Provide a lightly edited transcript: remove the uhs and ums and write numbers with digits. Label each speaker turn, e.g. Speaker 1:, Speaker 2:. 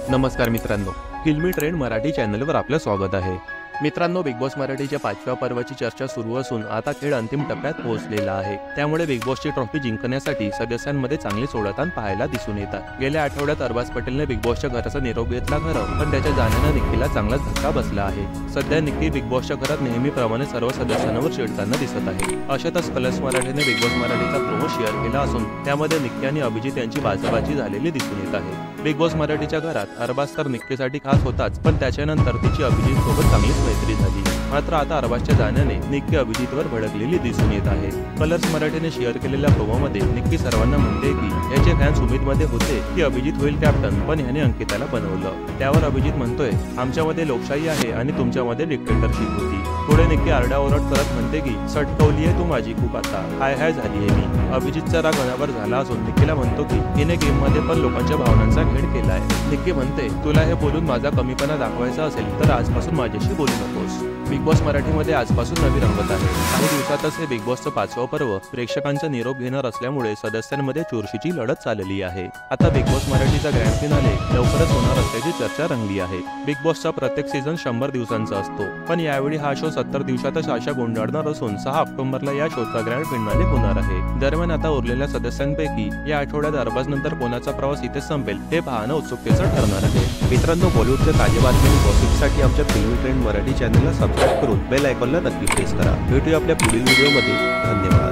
Speaker 1: नमस्कार मित्रांनो, फिल्मी ट्रेंड मराठी चॅनलवर आपलं स्वागत आहे। मित्रांनो, बिग बॉस मराठीच्या 5व्या पर्वाची चर्चा सुरू असून आता खेळ अंतिम टप्प्यात पोहोचलेला आहे। त्यामुळे बिग बॉसची ट्रॉफी जिंकण्यासाठी सदस्यांमध्ये चांगली सोडतन पाहायला दिसून येतात। गेल्या आठवड्यात अरबाज पटेलने बिग बॉसच्या घराचा निरोप घेतला खरं, पण त्याच्या जाण्याने निक्कीला चांगलाच धक्का बसला आहे। सध्या निक्की बिग बॉसच्या घरात नेहमीप्रमाणे सर्व सदस्यांवर चिडताना दिसत आहे। अशातच कलर्स मराठीने बिग बॉस मराठीचा प्रोमो शेअर केला असून त्यामध्ये निक्की आणि अभिजित यांची बाचाबाची झालेली दिसून येत आहे। बिग बॉस मराठीच्या घरात अरबाज तर निक्कीसाठी खास होताच, पण त्याच्यानंतर तिची अभिजित सोबत चांगलीच मैत्री झाली। मात्र आता अरबाजच्या जाण्याने निक्की अभिजितवर भडकलेली दिसून येत आहे। कलर्स मराठीने शेअर केलेल्या प्रोमोमध्ये निक्की सर्वांना म्हणते की याचे फॅन्स उमेदमध्ये होते की अभिजित होईल कॅप्टन, पण ह्याने अंकिताला बनवलं। त्यावर अभिजित म्हणतोय, आमच्यामध्ये लोकशाही आहे आणि तुमच्यामध्ये डिक्टेटरशिप होती। पुढे निक्की आरडाओरड करत म्हणते की सटकवलीये तू माझी खूप, आता हाय हाय झालीये मी। अभिजितचा राग अनावर झाला असून निक्कीला म्हणतो की हिने गेम मध्ये पण लोकांच्या भावनांचा खेळ केलाय। निक्की म्हणते, तुला हे बोलून माझा कमीपणा दाखवायचा असेल तर आजपासून माझ्याशी बोलू नकोस। बिग बॉस मराठीमध्ये आजपासून नवी रंगत आहे। काही दिवसातच हे बिग बॉसचं 5वं पर्व प्रेक्षकांचा निरोप घेणार असल्यामुळे सदस्यांमध्ये चुरशीची लढत चालली आहे। आता बिग बॉस मराठीचा ग्रँड फिनाले लवकरच होणार असल्याची चर्चा रंगली आहे। बिग बॉसचा प्रत्येक सीझन 100 दिवसांचा असतो, पण यावेळी हा शो 70 दिवसातच आशा गोंडाळणार असून 6 ऑक्टोबरला या शोचा ग्रँड फिनाले होणार आहे। दरम्यान आता उरलेल्या सदस्यांपैकी या आठवड्यात अरबाज नंतर कोणाचा प्रवास इथे संपेल हे पाहणं उत्सुकतेचं ठरणार आहे।
Speaker 2: मित्रांनो, बॉलिवूडच्या ताज्या बातम्या आणि गॉसिपसाठी आमच्या फिल्मी ट्रेंड मराठी चॅनलला सबस्क्राईब करून बेल आयकॉनला नक्की प्रेस करा। भेटूया आपल्या पुढील व्हिडिओमध्ये। धन्यवाद।